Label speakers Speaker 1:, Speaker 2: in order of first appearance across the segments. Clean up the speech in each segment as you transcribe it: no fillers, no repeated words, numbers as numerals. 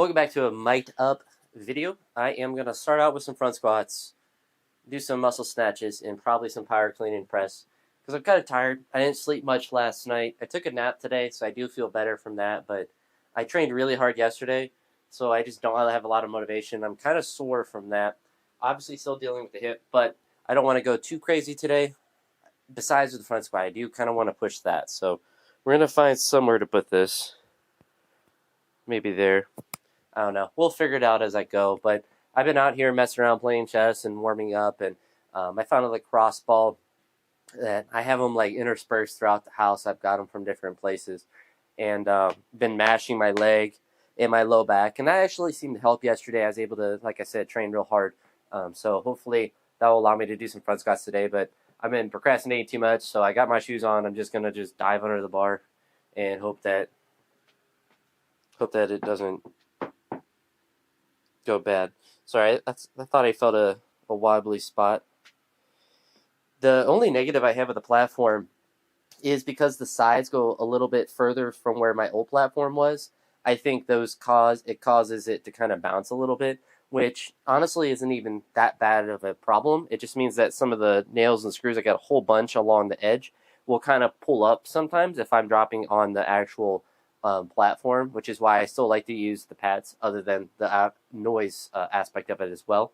Speaker 1: Welcome back to a mic'd up video. I am going to start out with some front squats, do some muscle snatches, and probably some power clean and press because I'm kind of tired. I didn't sleep much last night. I took a nap today, so I do feel better from that, but I trained really hard yesterday, so I just don't have a lot of motivation. I'm kind of sore from that. Obviously still dealing with the hip, but I don't want to go too crazy today. Besides with the front squat, I do kind of want to push that. So we're going to find somewhere to put this. Maybe there. I don't know. We'll figure it out as I go. But I've been out here messing around playing chess and warming up, and I found a lacrosse ball that I have them like interspersed throughout the house. I've got them from different places, and been mashing my leg and my low back, and that actually seemed to help yesterday. I was able to, like I said, train real hard. So hopefully that will allow me to do some front squats today. But I've been procrastinating too much, so I got my shoes on. I'm just gonna dive under the bar and hope that it doesn't go bad. Sorry, I thought I felt a wobbly spot. The only negative I have with the platform is because the sides go a little bit further from where my old platform was. I think causes it to kind of bounce a little bit, which honestly isn't even that bad of a problem. It just means that some of the nails and screws, I got a whole bunch along the edge, will kind of pull up sometimes if I'm dropping on the actual platform, which is why I still like to use the pads other than the noise aspect of it as well.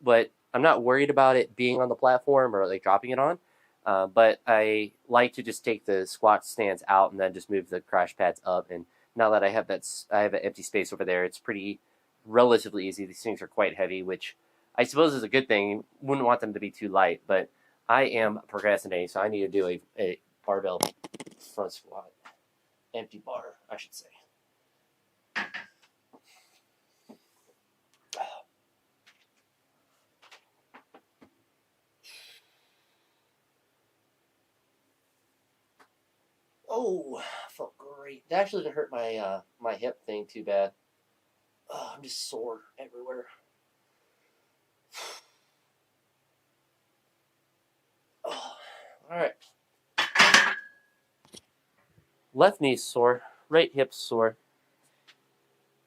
Speaker 1: But I'm not worried about it being on the platform or like dropping it on. But I like to just take the squat stands out and then just move the crash pads up. And now that I have an empty space over there, it's pretty relatively easy. These things are quite heavy, which I suppose is a good thing. Wouldn't want them to be too light, but I am procrastinating, so I need to do a barbell front squat. Empty bar, I should say. Oh, felt great. That actually didn't hurt my my hip thing too bad. Oh, I'm just sore everywhere. Oh, all right. Left knee's sore, right hip's sore.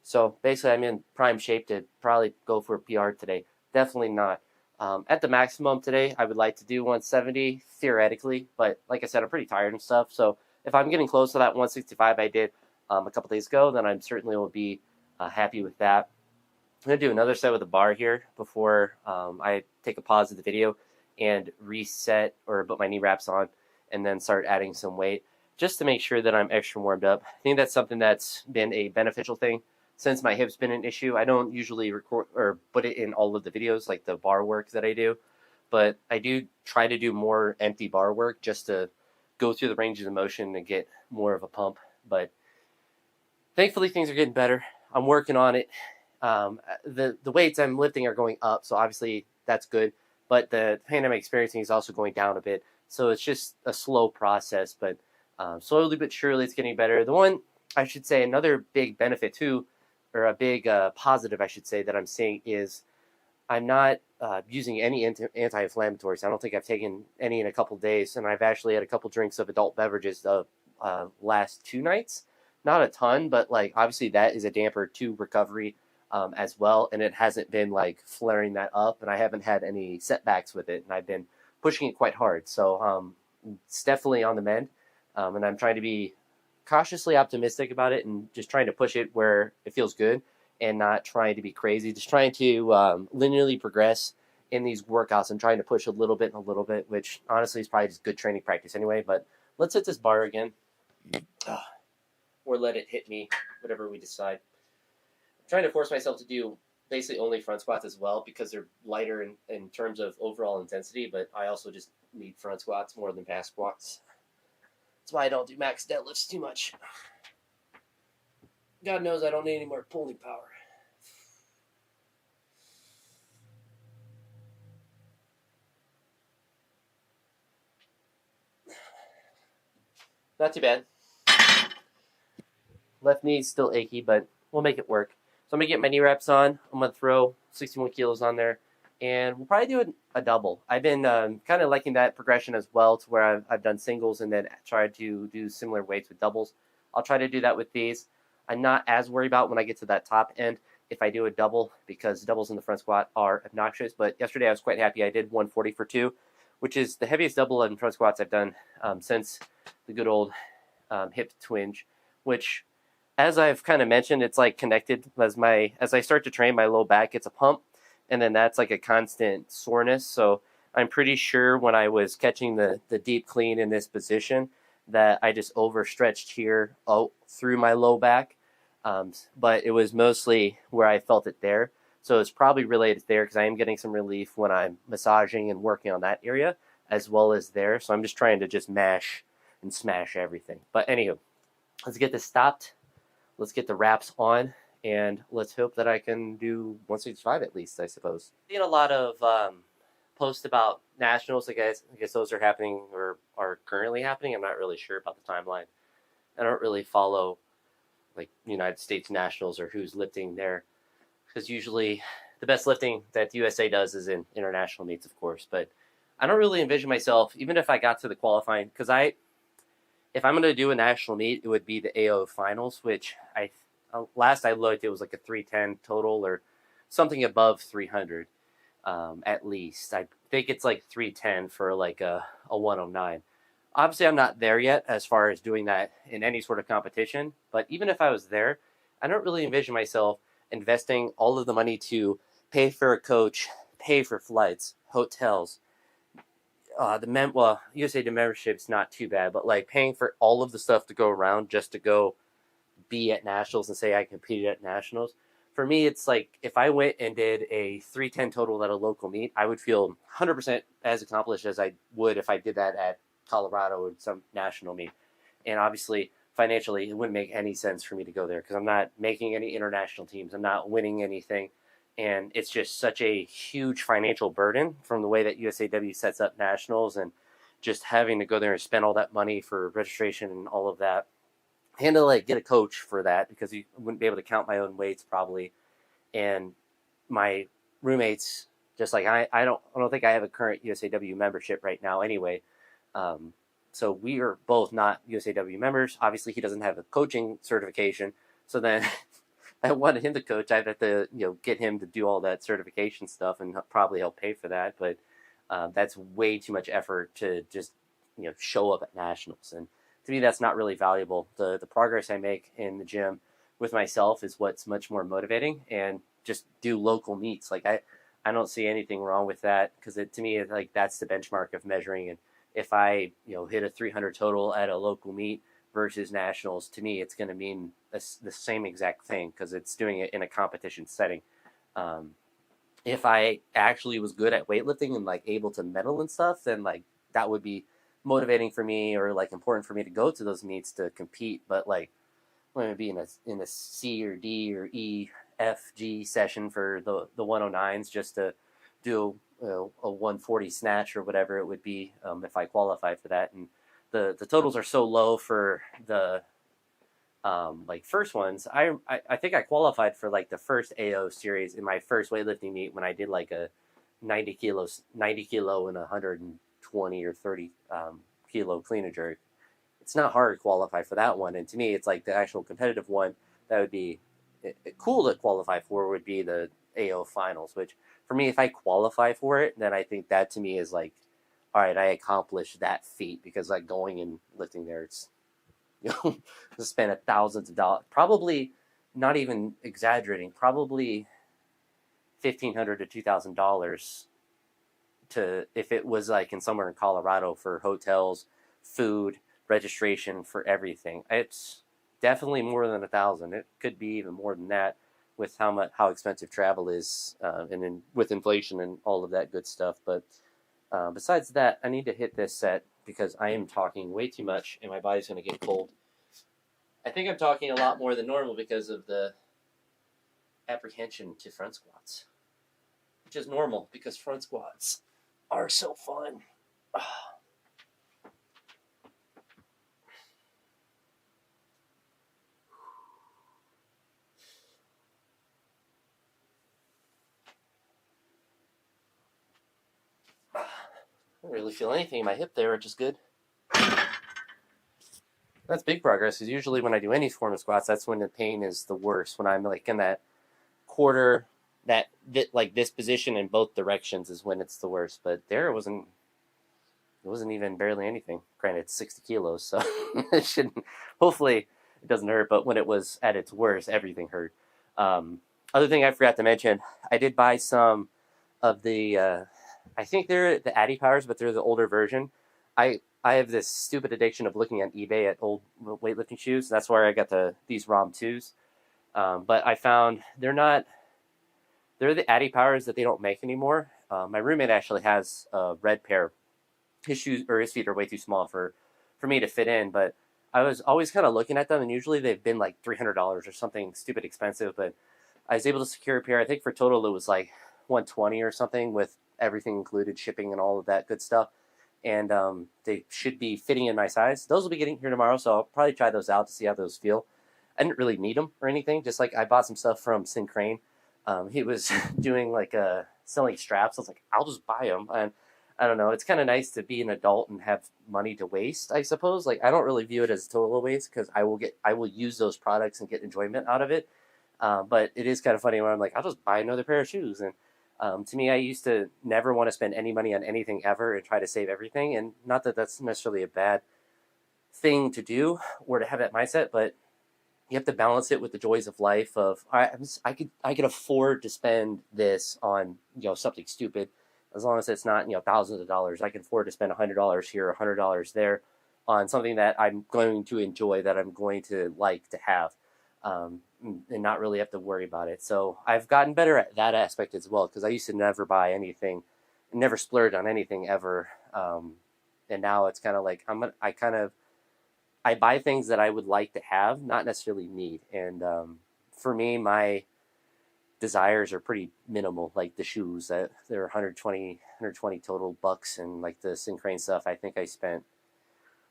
Speaker 1: So basically, I'm in prime shape to probably go for a PR today. Definitely not. At the maximum today, I would like to do 170 theoretically, but like I said, I'm pretty tired and stuff. So if I'm getting close to that 165 I did a couple days ago, then I certainly will be happy with that. I'm going to do another set with a bar here before I take a pause of the video and reset or put my knee wraps on and then start adding some weight just to make sure that I'm extra warmed up. I think that's something that's been a beneficial thing since my hip's been an issue. I don't usually record or put it in all of the videos like the bar work that I do, but I do try to do more empty bar work just to go through the ranges of motion and get more of a pump. But thankfully things are getting better. I'm working on it. The weights I'm lifting are going up, so obviously that's good. But the pain I'm experiencing is also going down a bit, so it's just a slow process. But slowly but surely, it's getting better. The one I should say, another big benefit too, or a big positive I should say that I'm seeing is I'm not using any anti-inflammatories. I don't think I've taken any in a couple days, and I've actually had a couple drinks of adult beverages the last 2 nights. Not a ton, but like obviously that is a damper to recovery as well, and it hasn't been like flaring that up, and I haven't had any setbacks with it, and I've been pushing it quite hard. So it's definitely on the mend, and I'm trying to be cautiously optimistic about it and just trying to push it where it feels good and not trying to be crazy, just trying to linearly progress in these workouts and trying to push a little bit and a little bit, which honestly is probably just good training practice anyway. But let's hit this bar again, or let it hit me, whatever we decide. I'm trying to force myself to do basically only front squats as well because they're lighter in terms of overall intensity, but I also just need front squats more than back squats. That's why I don't do max deadlifts too much. God knows I don't need any more pulling power. Not too bad. Left knee's still achy, but we'll make it work. So I'm going to get my knee wraps on. I'm going to throw 61 kilos on there, and we'll probably do a double. I've been kind of liking that progression as well, to where I've done singles and then tried to do similar weights with doubles. I'll try to do that with these. I'm not as worried about when I get to that top end if I do a double, because doubles in the front squat are obnoxious. But yesterday I was quite happy. I did 140 for 2, which is the heaviest double in front squats I've done since the good old hip twinge, which, as I've kind of mentioned, it's like connected as I start to train, my low back gets a pump, and then that's like a constant soreness. So I'm pretty sure when I was catching the deep clean in this position that I just overstretched here through my low back. But it was mostly where I felt it there. So it's probably related there because I am getting some relief when I'm massaging and working on that area as well as there. So I'm just trying to just mash and smash everything. But anywho, let's get this stopped. Let's get the wraps on, and let's hope that I can do 165 at least, I suppose. Seeing a lot of posts about nationals. I guess those are happening or are currently happening. I'm not really sure about the timeline. I don't really follow like United States nationals or who's lifting there, because usually the best lifting that the USA does is in international meets, of course. But I don't really envision myself, even if I got to the qualifying, because if I'm going to do a national meet, it would be the AO finals, which last I looked, it was like a 310 total or something above 300 at least. I think it's like 310 for like a 109. Obviously, I'm not there yet as far as doing that in any sort of competition. But even if I was there, I don't really envision myself investing all of the money to pay for a coach, pay for flights, hotels. USA membership's not too bad, but like paying for all of the stuff to go around just to go be at nationals and say I competed at nationals. For me, it's like if I went and did a 310 total at a local meet, I would feel 100% as accomplished as I would if I did that at Colorado or some national meet. And obviously, financially, it wouldn't make any sense for me to go there because I'm not making any international teams. I'm not winning anything. And it's just such a huge financial burden from the way that USAW sets up nationals and just having to go there and spend all that money for registration and all of that. And to like get a coach for that because you wouldn't be able to count my own weights probably. And my roommates, just like I don't think I have a current USAW membership right now anyway. So we are both not USAW members. Obviously, he doesn't have a coaching certification. So then I wanted him to coach. I'd have to, get him to do all that certification stuff and probably help pay for that. But that's way too much effort to just, show up at nationals. And to me, that's not really valuable. The progress I make in the gym with myself is what's much more motivating, and just do local meets. Like I don't see anything wrong with that because to me, it's like that's the benchmark of measuring. And if I, hit a 300 total at a local meet versus nationals, to me, it's going to mean the same exact thing because it's doing it in a competition setting. If I actually was good at weightlifting and like able to medal and stuff, then like that would be motivating for me or like important for me to go to those meets to compete. But like I'm going to be in a C or D or E, F, G session for the 109s just to do a 140 snatch or whatever it would be if I qualify for that. And the totals are so low for the like first ones. I think I qualified for like the first AO series in my first weightlifting meet when I did like a 90 kilo and 120 or 30 kilo clean and jerk. It's not hard to qualify for that one. And to me, it's like the actual competitive one that would be cool to qualify for would be the AO finals, which for me, if I qualify for it, then I think that to me is like, all right, I accomplished that feat because like going and lifting there, it's, to spend thousands of dollars, probably not even exaggerating, probably $1,500 to $2,000 to, if it was like in somewhere in Colorado for hotels, food, registration for everything. It's definitely more than $1,000. It could be even more than that with how expensive travel is, and then with inflation and all of that good stuff. But besides that, I need to hit this set because I am talking way too much and my body's going to get cold. I think I'm talking a lot more than normal because of the apprehension to front squats, which is normal because front squats are so fun. I don't really feel anything in my hip there, which is good. That's big progress, because usually when I do any form of squats, that's when the pain is the worst. When I'm like in that quarter, like this position in both directions is when it's the worst. But there it wasn't even barely anything. Granted, it's 60 kilos, so it shouldn't. Hopefully, it doesn't hurt. But when it was at its worst, everything hurt. Other thing I forgot to mention, I did buy some of the. I think they're the Addy Powers, but they're the older version. I have this stupid addiction of looking at eBay at old weightlifting shoes. That's where I got these ROM 2s. But I found they're the Addy Powers that they don't make anymore. My roommate actually has a red pair. His shoes or his feet are way too small for me to fit in. But I was always kind of looking at them, and usually they've been like $300 or something stupid expensive. But I was able to secure a pair. I think for total it was like 120 or something with everything included, shipping and all of that good stuff. And they should be fitting in my size. Those will be getting here tomorrow, so I'll probably try those out to see how those feel. I didn't really need them or anything. Just like I bought some stuff from Sin Crane. He was doing like selling straps. I was like, I'll just buy them. And I don't know. It's kind of nice to be an adult and have money to waste, I suppose. Like I don't really view it as a total waste, because I will use those products and get enjoyment out of it. But it is kind of funny when I'm like, I'll just buy another pair of shoes. And to me, I used to never want to spend any money on anything ever and try to save everything. And not that that's necessarily a bad thing to do or to have that mindset, but you have to balance it with the joys of life. I could afford to spend this on something stupid, as long as it's not thousands of dollars. I can afford to spend $100 here, $100 there, on something that I'm going to enjoy, that I'm going to like to have, and not really have to worry about it. So I've gotten better at that aspect as well, because I used to never buy anything, never splurge on anything ever, and now it's kind of like I buy things that I would like to have, not necessarily need. And for me, my desires are pretty minimal. Like the shoes, that they're 120 total bucks, and like the Sin Crane stuff, I think I spent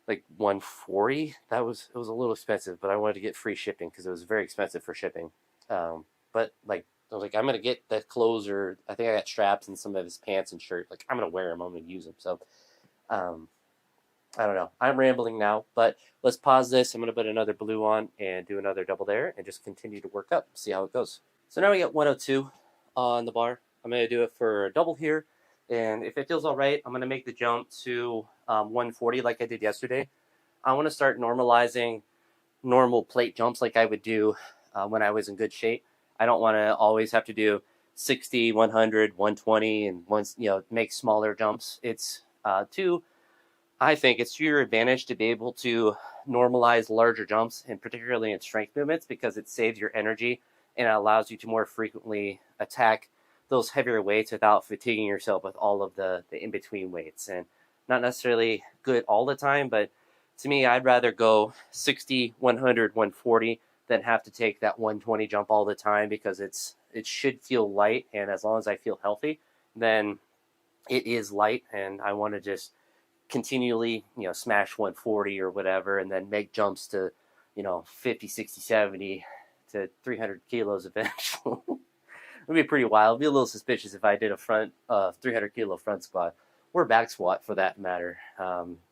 Speaker 1: like 140. It was a little expensive, but I wanted to get free shipping because it was very expensive for shipping. But like I was like, I'm gonna get the clothes, or I think I got straps and some of his pants and shirt. Like I'm gonna wear them. I'm gonna use them. So. I don't know. I'm rambling now, but let's pause this. I'm going to put another blue on and do another double there and just continue to work up, see how it goes. So now we got 102 on the bar. I'm going to do it for a double here, and if it feels all right, I'm going to make the jump to 140 like I did yesterday. I want to start normalizing normal plate jumps like I would do when I was in good shape. I don't want to always have to do 60, 100, 120, and once make smaller jumps. I think it's to your advantage to be able to normalize larger jumps, and particularly in strength movements, because it saves your energy and it allows you to more frequently attack those heavier weights without fatiguing yourself with all of the in-between weights. And not necessarily good all the time, but to me, I'd rather go 60, 100, 140 than have to take that 120 jump all the time, because it should feel light, and as long as I feel healthy, then it is light, and I want to just continually smash 140 or whatever, and then make jumps to 50, 60, 70 to 300 kilos eventually. It'd be pretty wild. It'd be a little suspicious if I did a 300 kilo front squat, or back squat for that matter.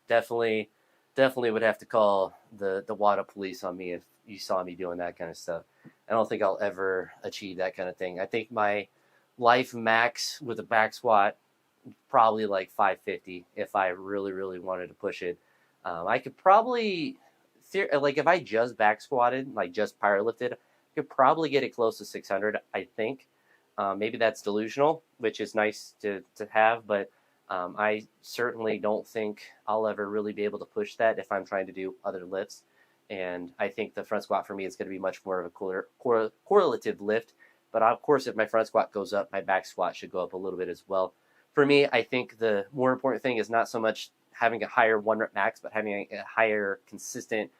Speaker 1: Definitely would have to call the WADA police on me if you saw me doing that kind of stuff. I don't think I'll ever achieve that kind of thing. I think my life max with a back squat, probably like 550 if I really, really wanted to push it. I could probably, like if I just back squatted, like just powerlifted, I could probably get it close to 600, I think. Maybe that's delusional, which is nice to have, but I certainly don't think I'll ever really be able to push that if I'm trying to do other lifts. And I think the front squat for me is going to be much more of a correlative lift. But of course, if my front squat goes up, my back squat should go up a little bit as well. For me, I think the more important thing is not so much having a higher 1-rep max, but having a higher consistent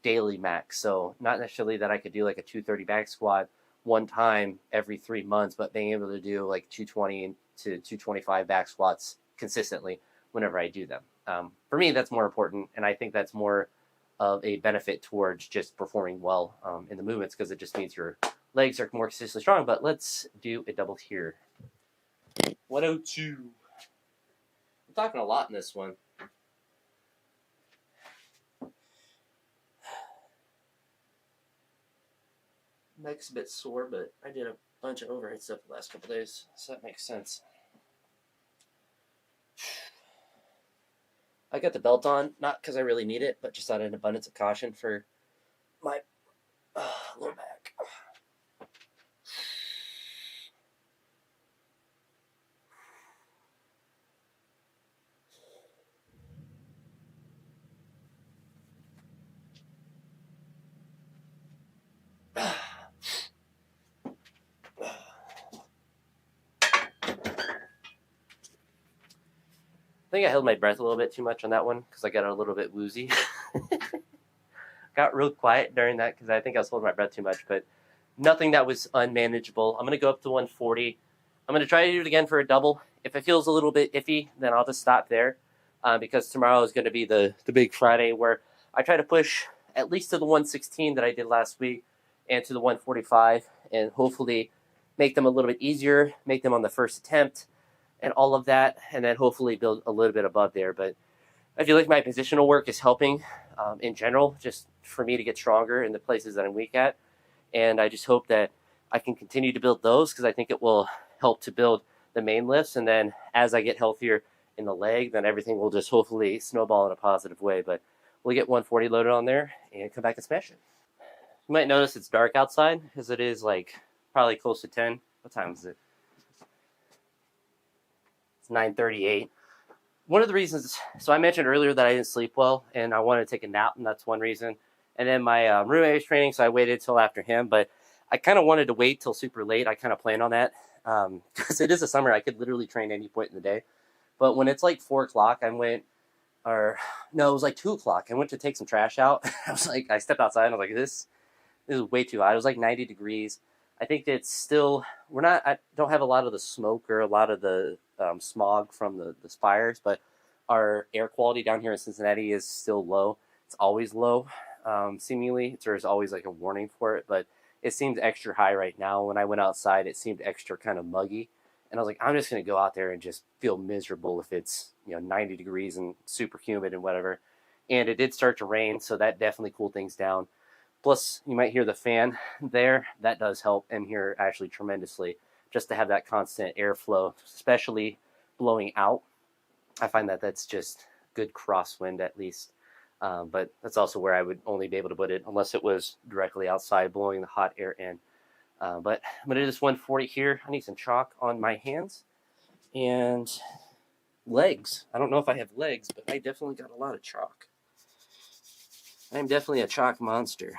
Speaker 1: daily max. So not necessarily that I could do like a 230 back squat one time every 3 months, but being able to do like 220 to 225 back squats consistently whenever I do them. For me, that's more important, and I think that's more of a benefit towards just performing well in the movements, because it just means your legs are more consistently strong. But let's do a double here. 102. I'm talking a lot in this one. neck's a bit sore, but I did a bunch of overhead stuff the last couple days, so that makes sense. I got the belt on, not because I really need it, but just out of an abundance of caution for my lower back. I think I held my breath a little bit too much on that one because I got a little bit woozy. Got real quiet during that because I think I was holding my breath too much, but nothing that was unmanageable. I'm going to go up to 140. I'm going to try to do it again for a double. If it feels a little bit iffy, then I'll just stop there because tomorrow is going to be the big Friday where I try to push at least to the 116 that I did last week and to the 145 and hopefully make them a little bit easier, make them on the first attempt and all of that, and then hopefully build a little bit above there. But I feel like my positional work is helping in general, just for me to get stronger in the places that I'm weak at. And I just hope that I can continue to build those because I think it will help to build the main lifts. And then as I get healthier in the leg, then everything will just hopefully snowball in a positive way. But we'll get 140 loaded on there and come back and smash it. You might notice it's dark outside as it is like probably close to 10. What time is it? It's 9:38. One of the reasons, so I mentioned earlier that I didn't sleep well and I wanted to take a nap, and that's one reason. And then my roommate was training, so I waited till after him. But I kind of wanted to wait till super late. I kind of planned on that because it is a summer. I could literally train any point in the day. But when it's like 4 o'clock, it was like 2 o'clock. I went to take some trash out. I stepped outside and I was like, this is way too hot. It was like 90 degrees. I think it's still, I don't have a lot of the smoke or a lot of the smog from the fires, but our air quality down here in Cincinnati is still low. It's always low, seemingly. There's always like a warning for it, but it seems extra high right now. When I went outside, it seemed extra kind of muggy. And I was like, I'm just going to go out there and just feel miserable if it's 90 degrees and super humid and whatever. And it did start to rain, so that definitely cooled things down. Plus, you might hear the fan there. That does help in here actually tremendously, just to have that constant airflow, especially blowing out. I find that that's just good crosswind at least. But that's also where I would only be able to put it unless it was directly outside blowing the hot air in. But I'm going to do this 140 here. I need some chalk on my hands and legs. I don't know if I have legs, but I definitely got a lot of chalk. I'm definitely a chalk monster.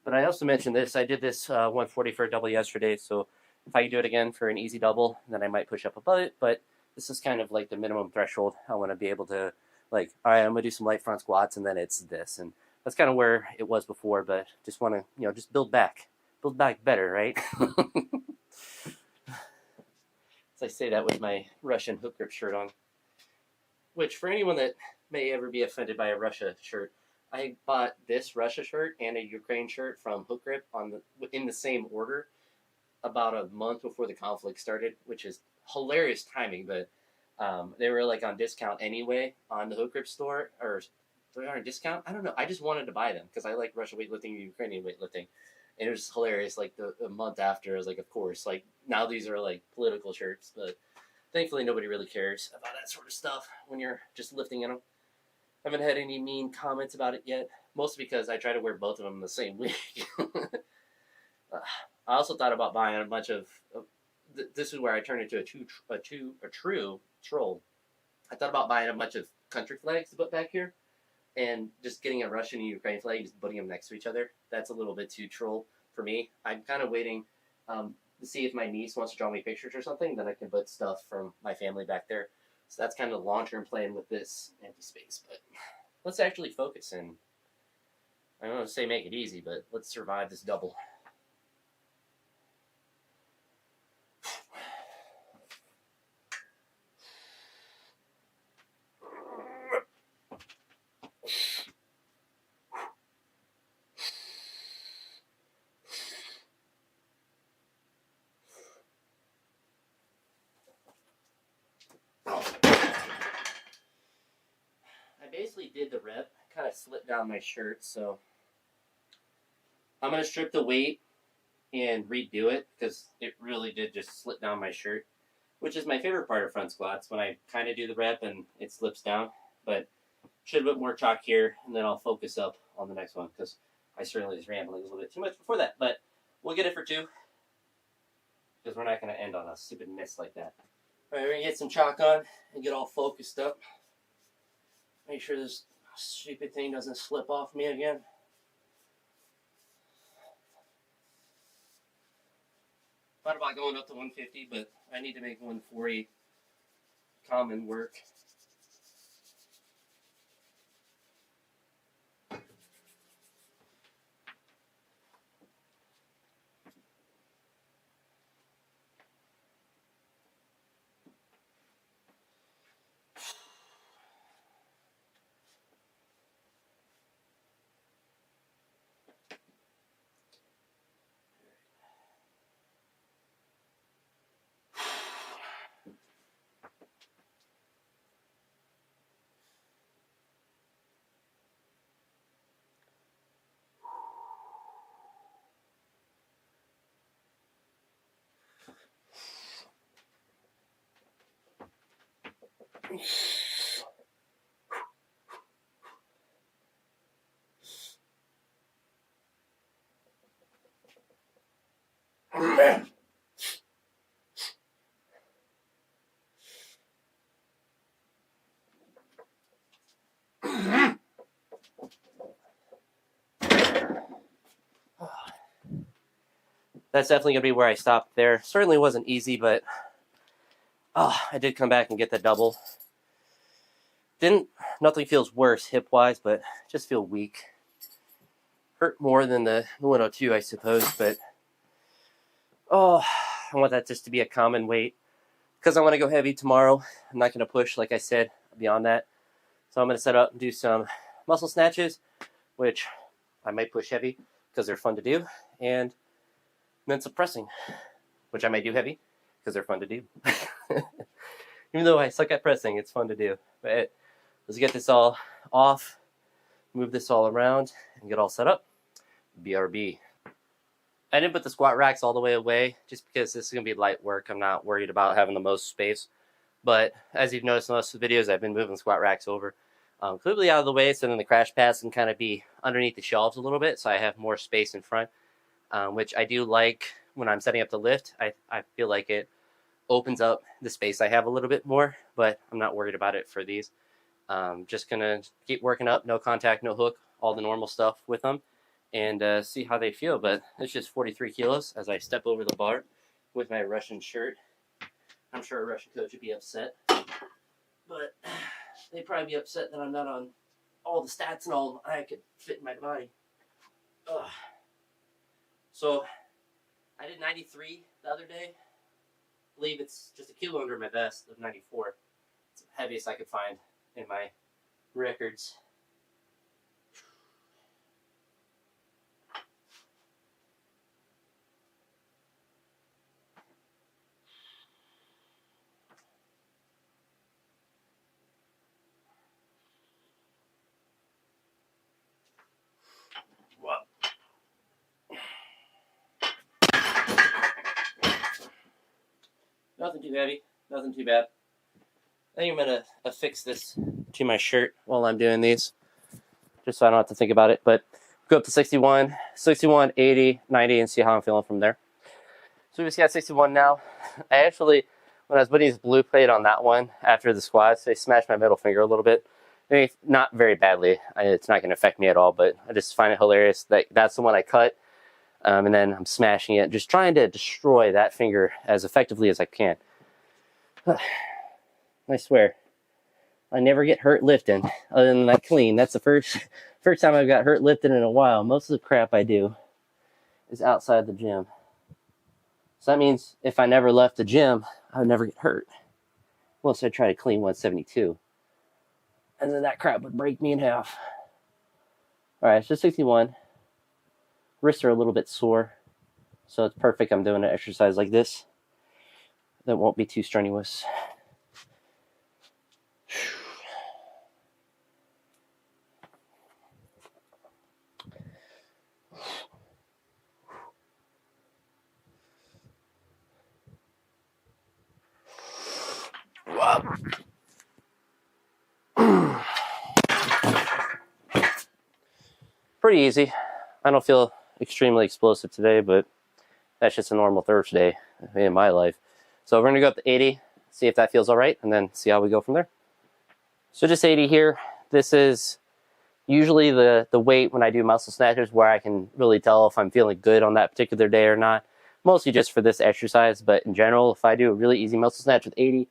Speaker 1: But I also mentioned this. I did this 140 for a double yesterday, so if I do it again for an easy double, then I might push up above it. But this is kind of like the minimum threshold. I want to be able to, all right, I'm going to do some light front squats, and then it's this. And that's kind of where it was before, but just want to, just build back better, right? As I say that with my Russian hook grip shirt on, which for anyone that may ever be offended by a Russia shirt, I bought this Russia shirt and a Ukraine shirt from Hook Grip in the same order about a month before the conflict started, which is hilarious timing, but they were like on discount anyway on the Hook Grip store, or they are on discount? I don't know. I just wanted to buy them because I like Russia weightlifting and Ukrainian weightlifting. And it was hilarious. Like the month after, I was like, of course, like now these are like political shirts, but thankfully nobody really cares about that sort of stuff when you're just lifting in them. I haven't had any mean comments about it yet, mostly because I try to wear both of them the same week. I also thought about buying a bunch of. This is where I turn into a true troll. I thought about buying a bunch of country flags to put back here, and just getting a Russian and Ukraine flag, just putting them next to each other. That's a little bit too troll for me. I'm kind of waiting to see if my niece wants to draw me pictures or something. Then I can put stuff from my family back there. So that's kind of the long-term plan with this empty space. But let's actually focus and I don't want to say make it easy, but let's survive this double. redid the rep. I kind of slipped down my shirt, so I'm going to strip the weight and redo it because it really did just slip down my shirt, which is my favorite part of front squats, when I kind of do the rep and it slips down. But should have put more chalk here, and then I'll focus up on the next one because I certainly was rambling a little bit too much before that. But we'll get it for 2 because we're not going to end on a stupid miss like that. All right, we're going to get some chalk on and get all focused up. Make sure this stupid thing doesn't slip off me again. Thought about going up to 150, but I need to make 140 common work. That's definitely going to be where I stopped there. Certainly wasn't easy, but I did come back and get the double. Nothing feels worse hip-wise, but just feel weak. Hurt more than the 102, I suppose, but I want that just to be a common weight because I want to go heavy tomorrow. I'm not going to push, like I said, beyond that. So I'm going to set up and do some muscle snatches, which I might push heavy because they're fun to do, and then some pressing, which I might do heavy because they're fun to do. Even though I suck at pressing, it's fun to do. But let's get this all off, move this all around, and get all set up. BRB. I didn't put the squat racks all the way away just because this is going to be light work. I'm not worried about having the most space. But as you've noticed in most of the videos, I've been moving squat racks over completely out of the way, so then the crash pads can kind of be underneath the shelves a little bit, so I have more space in front. Which I do like when I'm setting up the lift. I feel like it opens up the space I have a little bit more, but I'm not worried about it for these. Just going to keep working up, no contact, no hook, all the normal stuff with them, and see how they feel. But it's just 43 kilos as I step over the bar with my Russian shirt. I'm sure a Russian coach would be upset, but they'd probably be upset that I'm not on all the stats and all I could fit in my body. Ugh. So I did 93 the other day. I believe it's just a kilo under my vest of 94. It's the heaviest I could find in my records. Nothing too heavy, nothing too bad. I think I'm going to affix this to my shirt while I'm doing these, just so I don't have to think about it. But go up to 61, 61, 80, 90, and see how I'm feeling from there. So we just got 61 now. I actually, when I was putting this blue plate on that one after the squats, I smashed my middle finger a little bit. I mean, not very badly. It's not going to affect me at all, but I just find it hilarious that that's the one I cut. And then I'm smashing it, just trying to destroy that finger as effectively as I can. I swear, I never get hurt lifting, other than that clean. That's the first time I've got hurt lifting in a while. Most of the crap I do is outside the gym. So that means if I never left the gym, I would never get hurt. Unless I try to clean 172. And then that crap would break me in half. Alright, it's just 61. Wrists are a little bit sore, so it's perfect I'm doing an exercise like this that won't be too strenuous. Pretty easy. I don't feel extremely explosive today, but that's just a normal Thursday in my life. So we're going to go up to 80, see if that feels all right, and then see how we go from there. So just 80 here. This is usually the weight when I do muscle snatches where I can really tell if I'm feeling good on that particular day or not. Mostly just for this exercise, but in general, if I do a really easy muscle snatch with 80,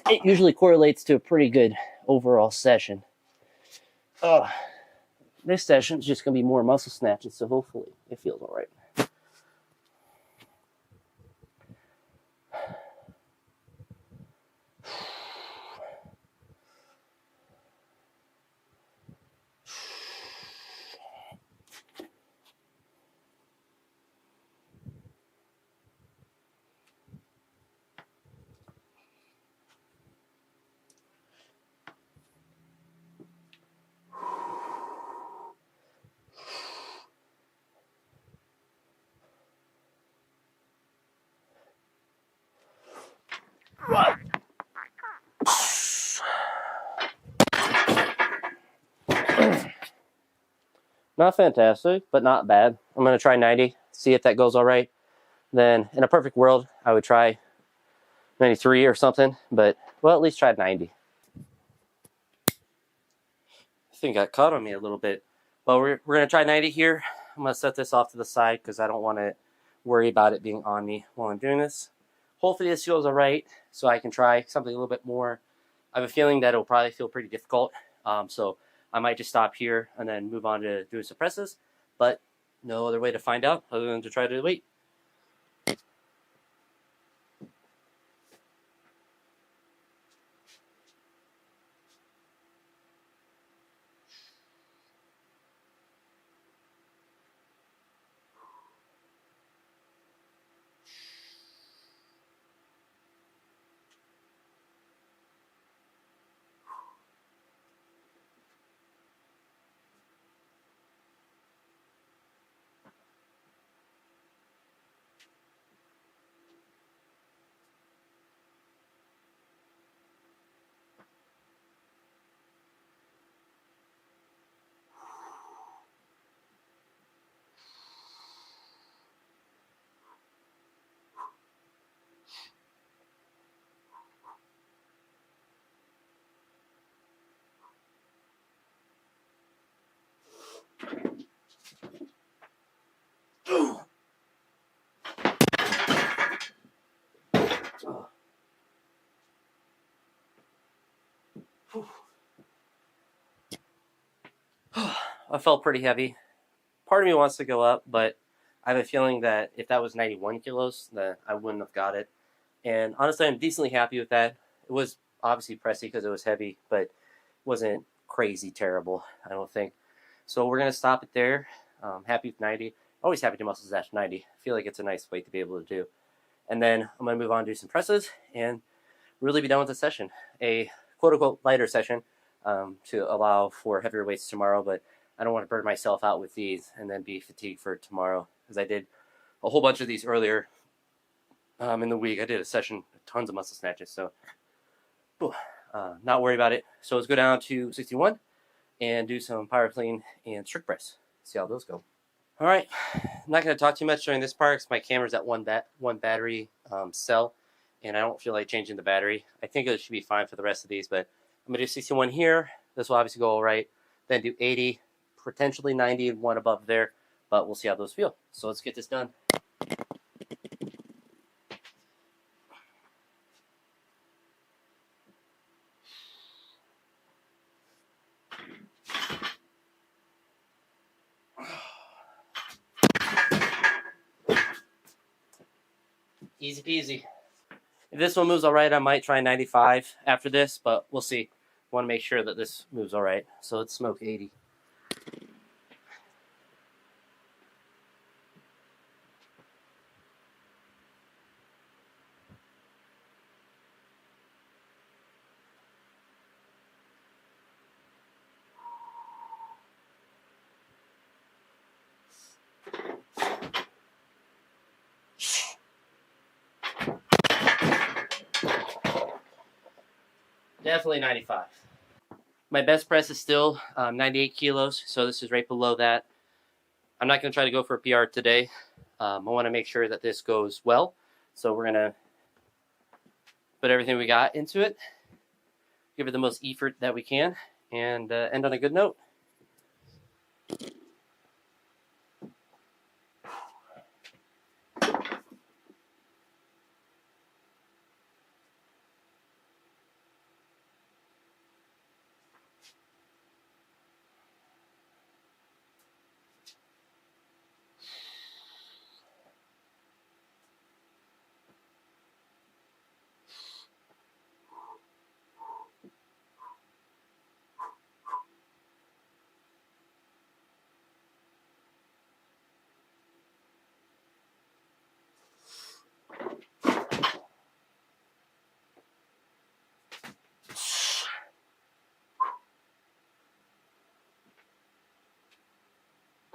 Speaker 1: it usually correlates to a pretty good overall session. This session is just going to be more muscle snatches, so hopefully it feels all right. Not fantastic, but not bad. I'm going to try 90, see if that goes all right. Then, in a perfect world, I would try 93 or something, but, well, at least try 90. I think I caught on me a little bit. But we're going to try 90 here. I'm going to set this off to the side because I don't want to worry about it being on me while I'm doing this. Hopefully this feels all right, so I can try something a little bit more. I have a feeling that it'll probably feel pretty difficult, so I might just stop here and then move on to doing some presses, but no other way to find out other than to try to wait. I felt pretty heavy. Part of me wants to go up, but I have a feeling that if that was 91 kilos, then I wouldn't have got it. And honestly, I'm decently happy with that. It was obviously pressy because it was heavy, but it wasn't crazy terrible, I don't think. So we're going to stop it there. Happy with 90. Always happy to muscle snatch 90. I feel like it's a nice weight to be able to do. And then I'm going to move on to do some presses and really be done with the session. A quote-unquote lighter session to allow for heavier weights tomorrow, but I don't want to burn myself out with these and then be fatigued for tomorrow because I did a whole bunch of these earlier in the week. I did a session, tons of muscle snatches, so not worry about it. So let's go down to 61 and do some power clean and strict press. See how those go. All right, I'm not going to talk too much during this part because my camera's at one battery cell, and I don't feel like changing the battery. I think it should be fine for the rest of these, but I'm going to do 61 here. This will obviously go all right. Then do 80, potentially 90, and one above there, but we'll see how those feel. So let's get this done. Easy peasy. If this one moves all right, I might try 95 after this, but we'll see. Want to make sure that this moves all right. So let's smoke 80. Definitely 95. My best press is still 98 kilos, so this is right below that. I'm not going to try to go for a PR today. I want to make sure that this goes well, so we're going to put everything we got into it, give it the most effort that we can, and end on a good note.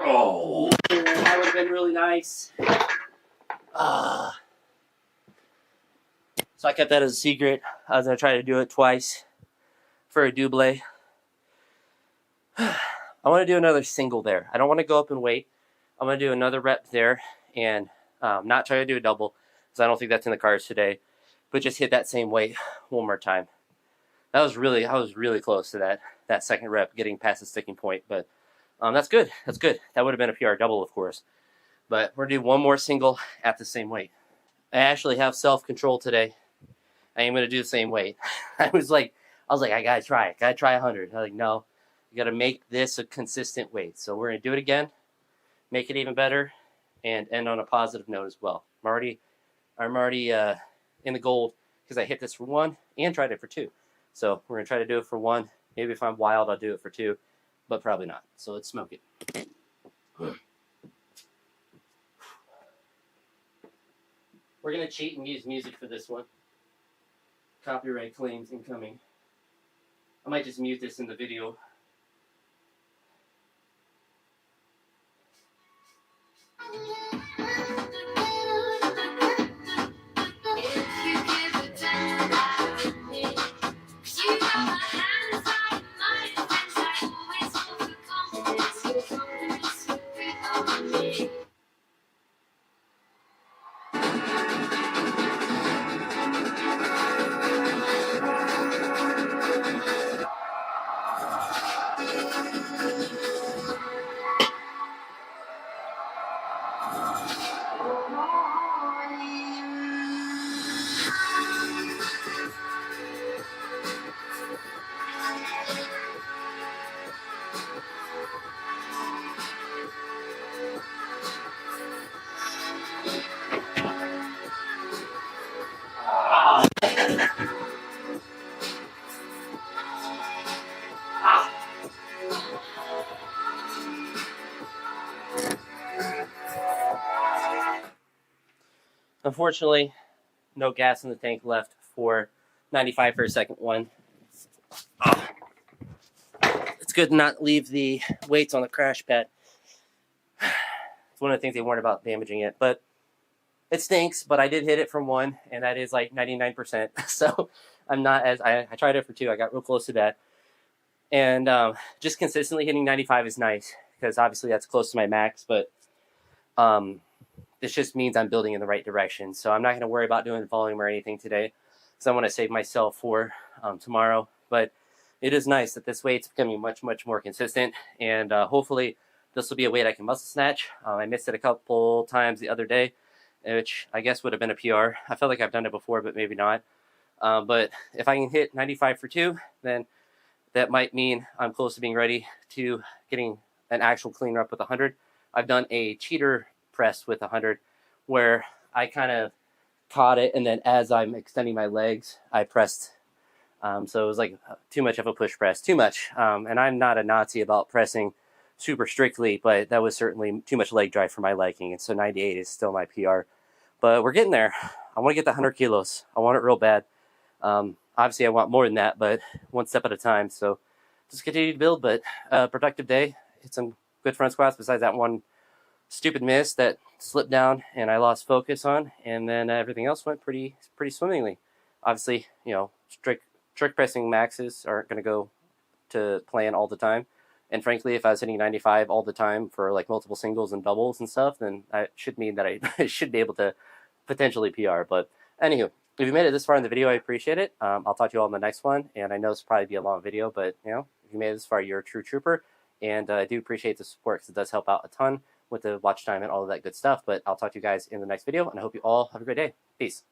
Speaker 1: Oh, that would have been really nice. So I kept that as a secret. I was going to try to do it twice for a double. I want to do another single there. I don't want to go up in weight. I'm going to do another rep there and not try to do a double because I don't think that's in the cards today, but just hit that same weight one more time. I was really close to that second rep, getting past the sticking point, but that's good. That's good. That would have been a PR double, of course. But we're going to do one more single at the same weight. I actually have self-control today. I am going to do the same weight. I was like, I got to try it. Got to try 100. I'm like, no, you got to make this a consistent weight. So we're going to do it again, make it even better, and end on a positive note as well. I'm already in the gold because I hit this for 1 and tried it for 2. So we're going to try to do it for 1. Maybe if I'm wild, I'll do it for 2, but probably not. So let's smoke it. We're going to cheat and use music for this one. Copyright claims incoming. I might just mute this in the video. Unfortunately, no gas in the tank left for 95 for a second one. It's good to not leave the weights on the crash pad. It's one of the things they warned about damaging it, but it stinks. But I did hit it from 1, and that is like 99%. So I'm not as I tried it for 2. I got real close to that, and just consistently hitting 95 is nice because obviously that's close to my max. But this just means I'm building in the right direction. So I'm not going to worry about doing volume or anything today because I want to save myself for tomorrow. But it is nice that this weight's becoming much more consistent, and hopefully this will be a weight I can muscle snatch. I missed it a couple times the other day, which I guess would have been a PR. I feel like I've done it before, but maybe not. But if I can hit 95 for 2, then that might mean I'm close to being ready to getting an actual clean rep with 100. I've done a cheater press with 100 where I kind of caught it, and then as I'm extending my legs, I pressed. So it was like too much of a push press, too much. And I'm not a Nazi about pressing super strictly, but that was certainly too much leg drive for my liking. And so 98 is still my PR. But we're getting there. I want to get the 100 kilos. I want it real bad. Obviously, I want more than that, but one step at a time. So just continue to build, but productive day. Hit some good front squats besides that one stupid miss that slipped down and I lost focus on. And then everything else went pretty swimmingly. Obviously, strict trick pressing maxes aren't going to go to plan all the time. And frankly, if I was hitting 95 all the time for like multiple singles and doubles and stuff, then that should mean that I should be able to potentially PR. But anywho, if you made it this far in the video, I appreciate it. I'll talk to you all in the next one. And I know this will probably be a long video, but you know, if you made it this far, you're a true trooper. And I do appreciate the support because it does help out a ton with the watch time and all of that good stuff. But I'll talk to you guys in the next video, and I hope you all have a great day. Peace.